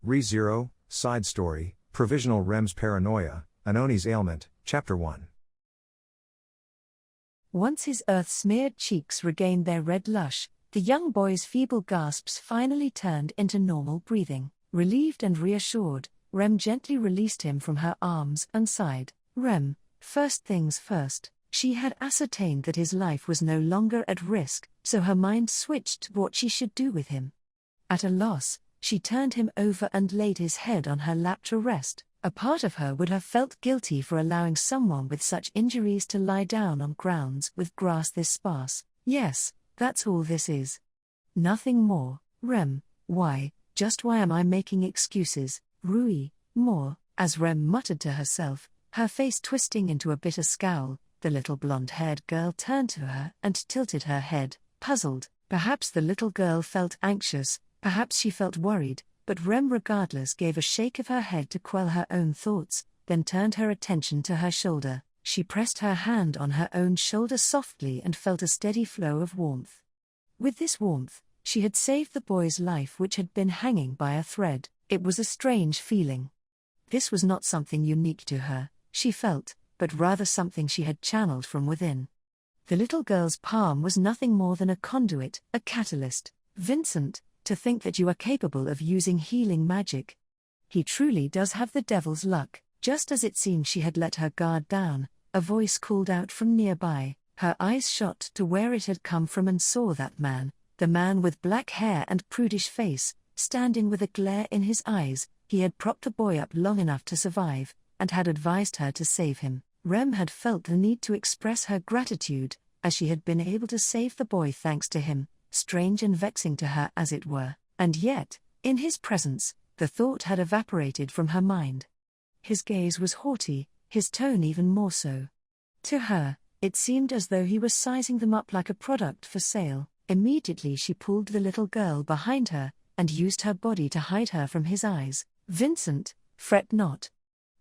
Re-Zero, Side Story, Provisional Rem's Paranoia, Anoni's Ailment, Chapter 1. Once his earth-smeared cheeks regained their red lush, the young boy's feeble gasps finally turned into normal breathing. Relieved and reassured, Rem gently released him from her arms and sighed. Rem, first things first. She had ascertained that his life was no longer at risk, so her mind switched to what she should do with him. At a loss, she turned him over and laid his head on her lap to rest. A part of her would have felt guilty for allowing someone with such injuries to lie down on grounds with grass this sparse. Yes, that's all this is. Nothing more. Rem, why, just why am I making excuses, Rui, more? As Rem muttered to herself, her face twisting into a bitter scowl, the little blonde-haired girl turned to her and tilted her head, puzzled. Perhaps the little girl felt anxious, perhaps she felt worried, but Rem regardless gave a shake of her head to quell her own thoughts, then turned her attention to her shoulder. She pressed her hand on her own shoulder softly and felt a steady flow of warmth. With this warmth, she had saved the boy's life which had been hanging by a thread. It was a strange feeling. This was not something unique to her, she felt, but rather something she had channeled from within. The little girl's palm was nothing more than a conduit, a catalyst. Vincent, to think that you are capable of using healing magic. He truly does have the devil's luck. Just as it seemed she had let her guard down, a voice called out from nearby. Her eyes shot to where it had come from and saw that man, the man with black hair and prudish face, standing with a glare in his eyes. He had propped the boy up long enough to survive, and had advised her to save him. Rem had felt the need to express her gratitude, as she had been able to save the boy thanks to him, strange and vexing to her as it were, and yet, in his presence, the thought had evaporated from her mind. His gaze was haughty, his tone even more so. To her, it seemed as though he was sizing them up like a product for sale. Immediately she pulled the little girl behind her, and used her body to hide her from his eyes. Vincent, fret not.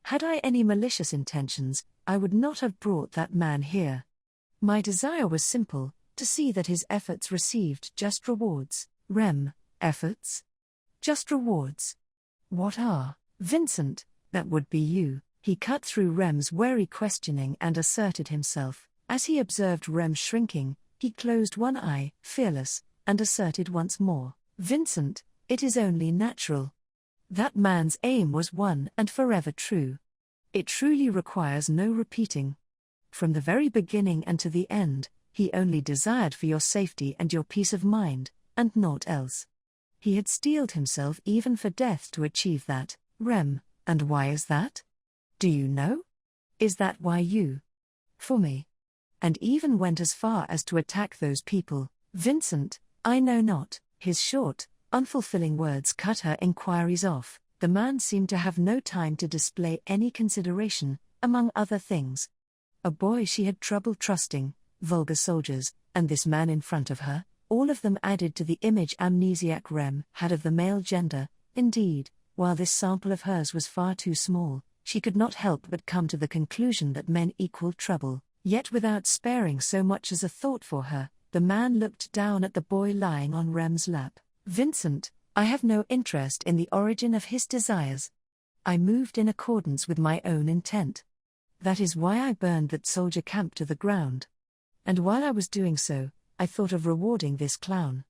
Had I any malicious intentions, I would not have brought that man here. My desire was simple, to see that his efforts received just rewards. Rem, efforts? Just rewards? What are? Vincent, that would be you. He cut through Rem's wary questioning and asserted himself. As he observed Rem shrinking, he closed one eye, fearless, and asserted once more. Vincent, it is only natural. That man's aim was one and forever true. It truly requires no repeating. From the very beginning and to the end, he only desired for your safety and your peace of mind, and naught else. He had steeled himself even for death to achieve that. Rem, and why is that? Do you know? Is that why you? For me. And even went as far as to attack those people. Vincent, I know not. His short, unfulfilling words cut her inquiries off. The man seemed to have no time to display any consideration, among other things. A boy she had trouble trusting, vulgar soldiers, and this man in front of her, all of them added to the image amnesiac Rem had of the male gender. Indeed, while this sample of hers was far too small, she could not help but come to the conclusion that men equal trouble. Yet without sparing so much as a thought for her, the man looked down at the boy lying on Rem's lap. Vincent, I have no interest in the origin of his desires. I moved in accordance with my own intent. That is why I burned that soldier camp to the ground. And while I was doing so, I thought of rewarding this clown.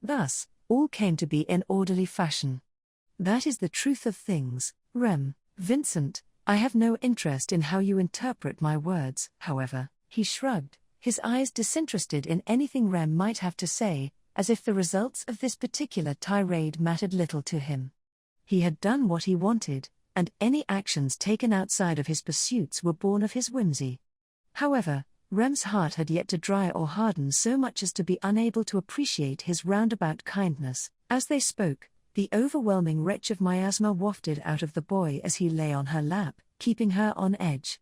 Thus, all came to be in orderly fashion. That is the truth of things, Rem. Vincent, I have no interest in how you interpret my words, however. He shrugged, his eyes disinterested in anything Rem might have to say, as if the results of this particular tirade mattered little to him. He had done what he wanted, and any actions taken outside of his pursuits were born of his whimsy. However, Rem's heart had yet to dry or harden so much as to be unable to appreciate his roundabout kindness. As they spoke, the overwhelming retch of miasma wafted out of the boy as he lay on her lap, keeping her on edge.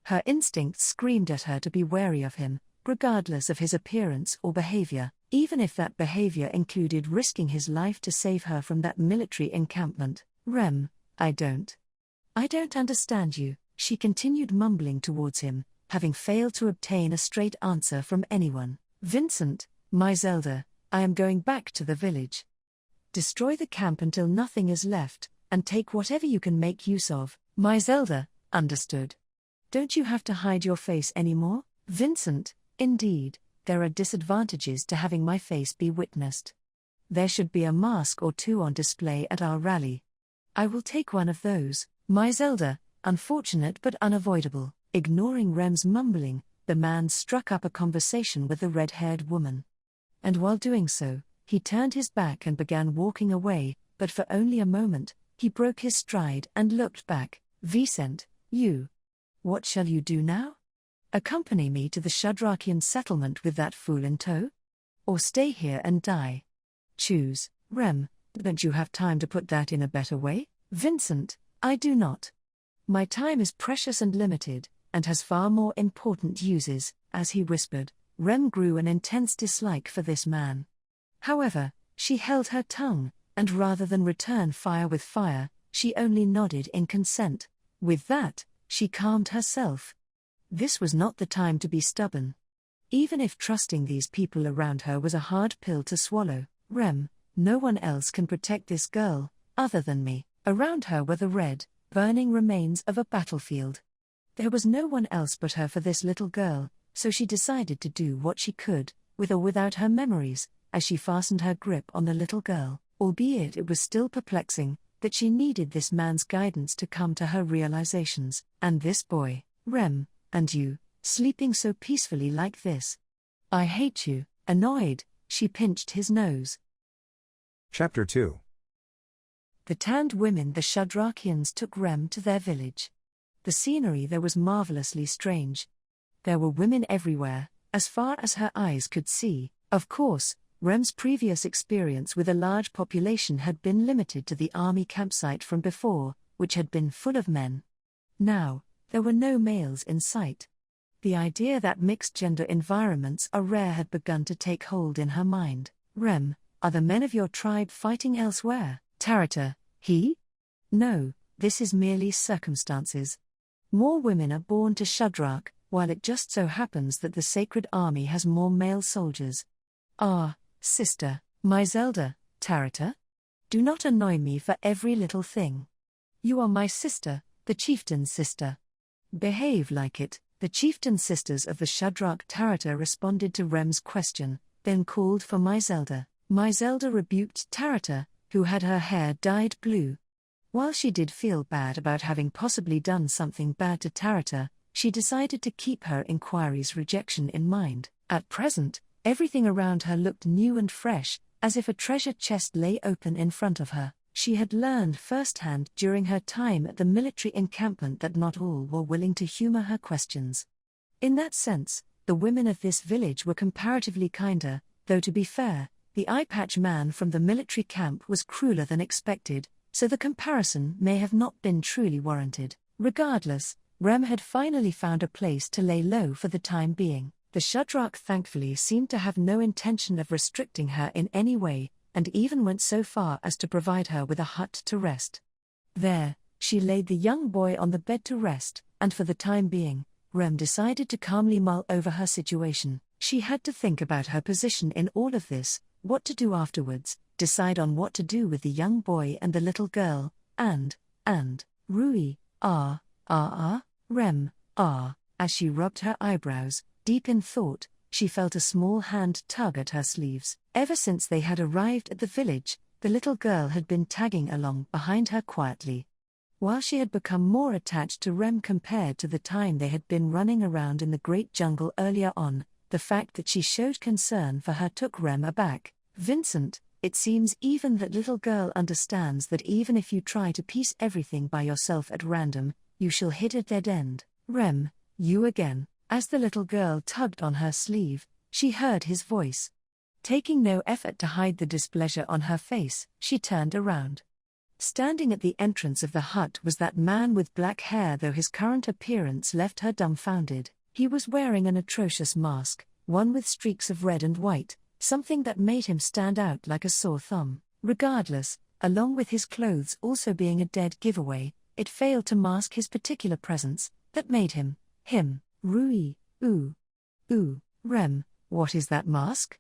Her instincts screamed at her to be wary of him, regardless of his appearance or behavior, even if that behavior included risking his life to save her from that military encampment. Rem, I don't understand you, she continued mumbling towards him, having failed to obtain a straight answer from anyone. Vincent, my Zelda, I am going back to the village. Destroy the camp until nothing is left, and take whatever you can make use of. My Zelda, understood. Don't you have to hide your face anymore, Vincent? Indeed, there are disadvantages to having my face be witnessed. There should be a mask or two on display at our rally. I will take one of those, my Zelda. Unfortunate but unavoidable. Ignoring Rem's mumbling, the man struck up a conversation with the red-haired woman. And while doing so, he turned his back and began walking away, but for only a moment. He broke his stride and looked back. Vicent, you. What shall you do now? Accompany me to the Shadrakian settlement with that fool in tow? Or stay here and die? Choose, Rem. Don't you have time to put that in a better way? Vincent, I do not. My time is precious and limited, and has far more important uses. As he whispered, Rem grew an intense dislike for this man. However, she held her tongue, and rather than return fire with fire, she only nodded in consent. With that, she calmed herself. This was not the time to be stubborn. Even if trusting these people around her was a hard pill to swallow, Rem, no one else can protect this girl, other than me. Around her were the red, burning remains of a battlefield. There was no one else but her for this little girl, so she decided to do what she could, with or without her memories, as she fastened her grip on the little girl, albeit it was still perplexing, that she needed this man's guidance to come to her realizations. And this boy, Rem, and you, sleeping so peacefully like this. I hate you. Annoyed, she pinched his nose. Chapter 2. The tanned women. The Shadrakians took Rem to their village. The scenery there was marvelously strange. There were women everywhere, as far as her eyes could see. Of course, Rem's previous experience with a large population had been limited to the army campsite from before, which had been full of men. Now, there were no males in sight. The idea that mixed-gender environments are rare had begun to take hold in her mind. Rem, are the men of your tribe fighting elsewhere? Tarita, he? No, this is merely circumstances. More women are born to Shadrak, while it just so happens that the Sacred Army has more male soldiers. Ah, sister, my Zelda, Tarita? Do not annoy me for every little thing. You are my sister, the chieftain's sister. Behave like it. The chieftain sisters of the Shadrak Tarita responded to Rem's question, then called for my Zelda. My Zelda rebuked Tarita, who had her hair dyed blue. While she did feel bad about having possibly done something bad to Tarita, she decided to keep her inquiry's rejection in mind. At present, everything around her looked new and fresh, as if a treasure chest lay open in front of her. She had learned firsthand during her time at the military encampment that not all were willing to humor her questions. In that sense, the women of this village were comparatively kinder, though to be fair, the eye-patch man from the military camp was crueler than expected, so the comparison may have not been truly warranted. Regardless, Rem had finally found a place to lay low for the time being. The Shadrak thankfully seemed to have no intention of restricting her in any way, and even went so far as to provide her with a hut to rest. There, she laid the young boy on the bed to rest, and for the time being, Rem decided to calmly mull over her situation. She had to think about her position in all of this, what to do afterwards, decide on what to do with the young boy and the little girl, and, Rui, Rem, as she rubbed her eyebrows, deep in thought, she felt a small hand tug at her sleeves. Ever since they had arrived at the village, the little girl had been tagging along behind her quietly. While she had become more attached to Rem compared to the time they had been running around in the great jungle earlier on, the fact that she showed concern for her took Rem aback. Vincent, it seems even that little girl understands that even if you try to piece everything by yourself at random, you shall hit a dead end. Rem, you again. As the little girl tugged on her sleeve, she heard his voice. Taking no effort to hide the displeasure on her face, she turned around. Standing at the entrance of the hut was that man with black hair, though his current appearance left her dumbfounded. He was wearing an atrocious mask, one with streaks of red and white, something that made him stand out like a sore thumb. Regardless, along with his clothes also being a dead giveaway, it failed to mask his particular presence, that made him. Rui, Rem, what is that mask?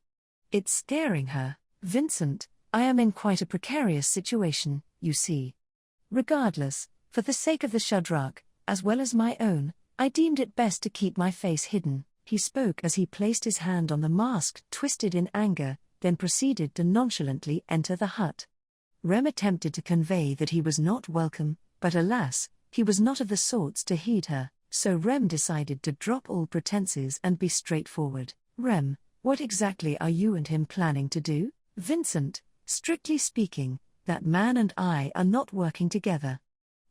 It's scaring her. Vincent, I am in quite a precarious situation, you see. Regardless, for the sake of the Shudrak, as well as my own, I deemed it best to keep my face hidden. He spoke as he placed his hand on the mask twisted in anger, then proceeded to nonchalantly enter the hut. Rem attempted to convey that he was not welcome, but alas, he was not of the sorts to heed her, so Rem decided to drop all pretenses and be straightforward. Rem, what exactly are you and him planning to do? Vincent, strictly speaking, that man and I are not working together.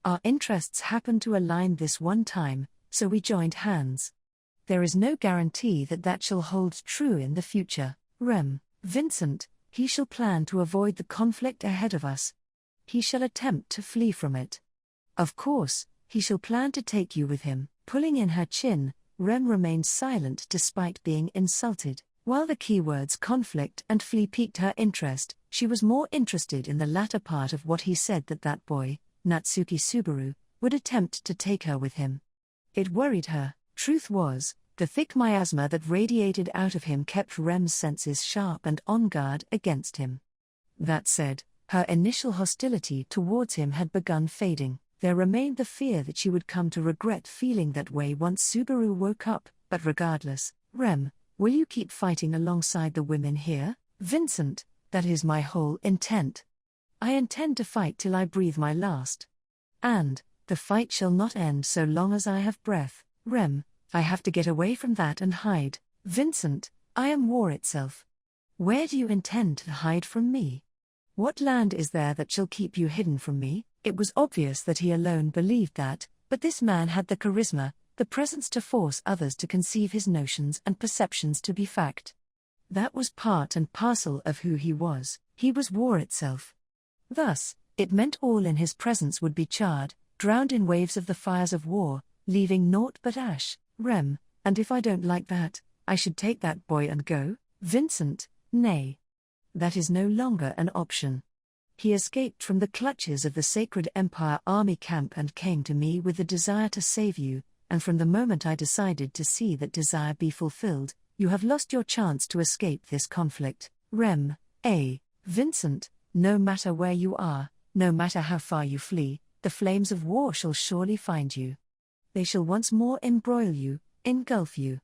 Our interests happened to align this one time, so we joined hands. There is no guarantee that that shall hold true in the future. Rem, Vincent, he shall plan to avoid the conflict ahead of us. He shall attempt to flee from it. Of course, he shall plan to take you with him. Pulling in her chin, Rem remained silent despite being insulted. While the keywords conflict and flee piqued her interest, she was more interested in the latter part of what he said, that boy, Natsuki Subaru, would attempt to take her with him. It worried her. Truth was, the thick miasma that radiated out of him kept Rem's senses sharp and on guard against him. That said, her initial hostility towards him had begun fading. There remained the fear that she would come to regret feeling that way once Subaru woke up, but regardless, Rem, will you keep fighting alongside the women here? Vincent, that is my whole intent. I intend to fight till I breathe my last. And, the fight shall not end so long as I have breath. Rem, I have to get away from that and hide. Vincent, I am war itself. Where do you intend to hide from me? What land is there that shall keep you hidden from me? It was obvious that he alone believed that, but this man had the charisma, the presence to force others to conceive his notions and perceptions to be fact. That was part and parcel of who he was. He was war itself. Thus, it meant all in his presence would be charred, drowned in waves of the fires of war, leaving naught but ash. Rem, and if I don't like that, I should take that boy and go? Vincent, nay. That is no longer an option. He escaped from the clutches of the Sacred Empire army camp and came to me with the desire to save you, and from the moment I decided to see that desire be fulfilled, you have lost your chance to escape this conflict. Rem, Vincent, no matter where you are, no matter how far you flee, the flames of war shall surely find you. They shall once more embroil you, engulf you.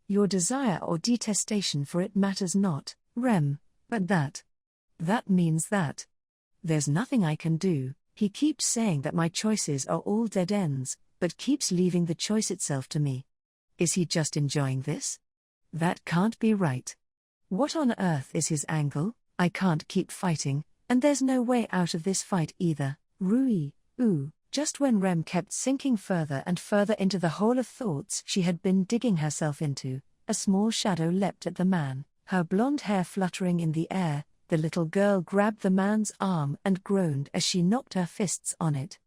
Your desire or detestation for it matters not, Rem, but that means that. There's nothing I can do. He keeps saying that my choices are all dead ends, but keeps leaving the choice itself to me. Is he just enjoying this? That can't be right. What on earth is his angle? I can't keep fighting, and there's no way out of this fight either. Rui, ooh. Just when Rem kept sinking further and further into the hole of thoughts she had been digging herself into, a small shadow leapt at the man, her blonde hair fluttering in the air. The little girl grabbed the man's arm and groaned as she knocked her fists on it.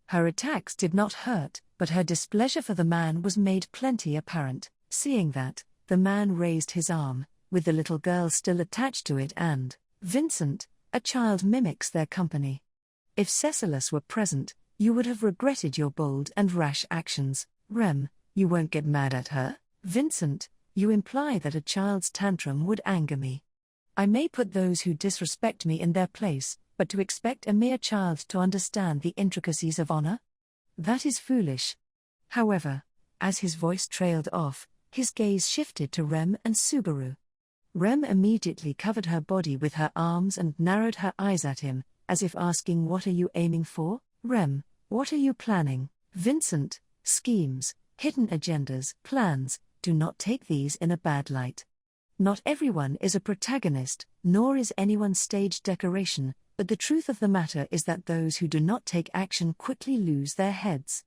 Her attacks did not hurt, but her displeasure for the man was made plenty apparent. Seeing that, the man raised his arm, with the little girl still attached to it and, Vincent, a child mimics their company. If Cecilus were present, you would have regretted your bold and rash actions. Rem, you won't get mad at her? Vincent, you imply that a child's tantrum would anger me. I may put those who disrespect me in their place, but to expect a mere child to understand the intricacies of honor? That is foolish. However, as his voice trailed off, his gaze shifted to Rem and Subaru. Rem immediately covered her body with her arms and narrowed her eyes at him, as if asking, what are you aiming for? Rem, what are you planning? Vincent, schemes, hidden agendas, plans, do not take these in a bad light. Not everyone is a protagonist, nor is anyone stage decoration, but the truth of the matter is that those who do not take action quickly lose their heads.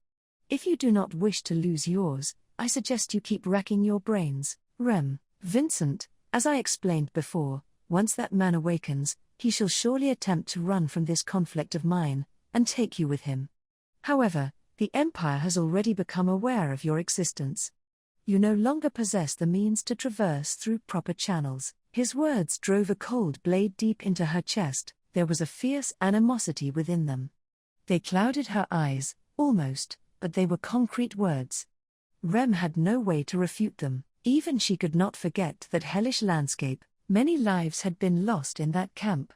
If you do not wish to lose yours, I suggest you keep racking your brains. Rem, Vincent, as I explained before, once that man awakens, he shall surely attempt to run from this conflict of mine, and take you with him. However, the Empire has already become aware of your existence. You no longer possess the means to traverse through proper channels. His words drove a cold blade deep into her chest. There was a fierce animosity within them. They clouded her eyes, almost, but they were concrete words. Rem had no way to refute them. Even she could not forget that hellish landscape. Many lives had been lost in that camp.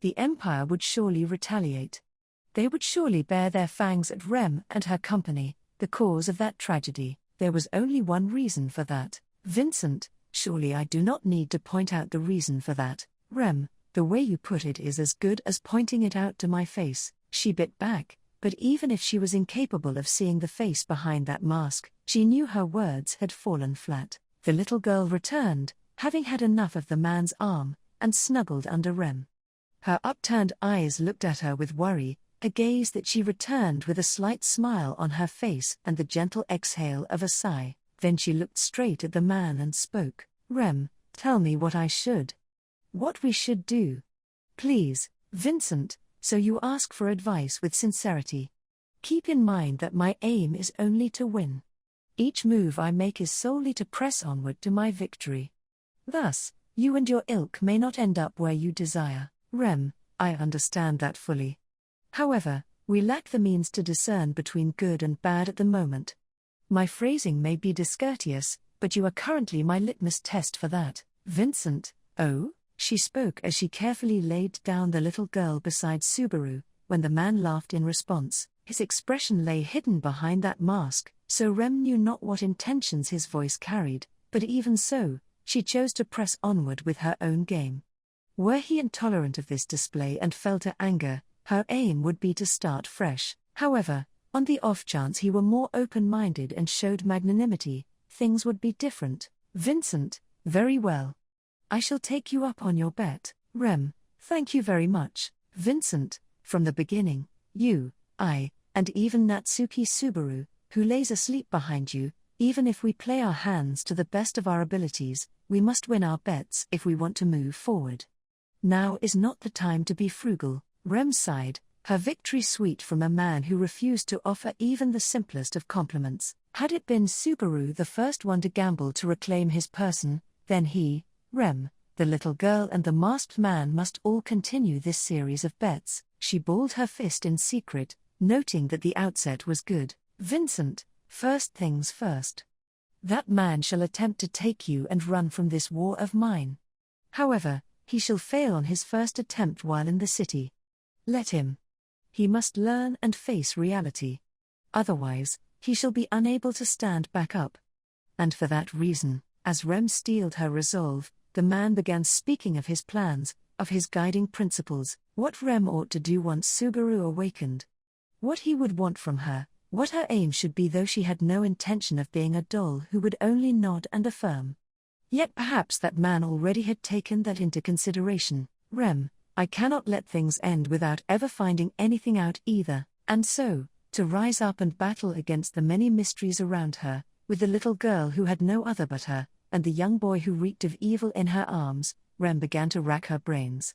The Empire would surely retaliate. They would surely bare their fangs at Rem and her company, the cause of that tragedy. There was only one reason for that. Vincent, surely I do not need to point out the reason for that. Rem, the way you put it is as good as pointing it out to my face. She bit back, but even if she was incapable of seeing the face behind that mask, she knew her words had fallen flat. The little girl returned, having had enough of the man's arm, and snuggled under Rem. Her upturned eyes looked at her with worry, a gaze that she returned with a slight smile on her face and the gentle exhale of a sigh. Then she looked straight at the man and spoke. Rem, tell me what we should do. Please, Vincent, so you ask for advice with sincerity. Keep in mind that my aim is only to win. Each move I make is solely to press onward to my victory. Thus, you and your ilk may not end up where you desire. Rem, I understand that fully. However, we lack the means to discern between good and bad at the moment. My phrasing may be discourteous, but you are currently my litmus test for that. Vincent, oh? She spoke as she carefully laid down the little girl beside Subaru. When the man laughed in response, his expression lay hidden behind that mask, so Rem knew not what intentions his voice carried, but even so, she chose to press onward with her own game. Were he intolerant of this display and fell to anger, her aim would be to start fresh. However, on the off chance he were more open-minded and showed magnanimity, things would be different. Vincent, very well. I shall take you up on your bet. Rem, thank you very much. Vincent, from the beginning, you, I, and even Natsuki Subaru, who lays asleep behind you, even if we play our hands to the best of our abilities, we must win our bets if we want to move forward. Now is not the time to be frugal. Rem sighed, her victory sweet from a man who refused to offer even the simplest of compliments. Had it been Subaru the first one to gamble to reclaim his person, then he, Rem, the little girl and the masked man must all continue this series of bets. She balled her fist in secret, noting that the outset was good. Vincent, first things first. That man shall attempt to take you and run from this war of mine. However, he shall fail on his first attempt while in the city. Let him. He must learn and face reality. Otherwise, he shall be unable to stand back up. And for that reason, as Rem steeled her resolve, the man began speaking of his plans, of his guiding principles, what Rem ought to do once Subaru awakened. What he would want from her, what her aim should be, though she had no intention of being a doll who would only nod and affirm. Yet perhaps that man already had taken that into consideration. Rem, I cannot let things end without ever finding anything out either, and so, to rise up and battle against the many mysteries around her, with the little girl who had no other but her, and the young boy who reeked of evil in her arms, Rem began to rack her brains.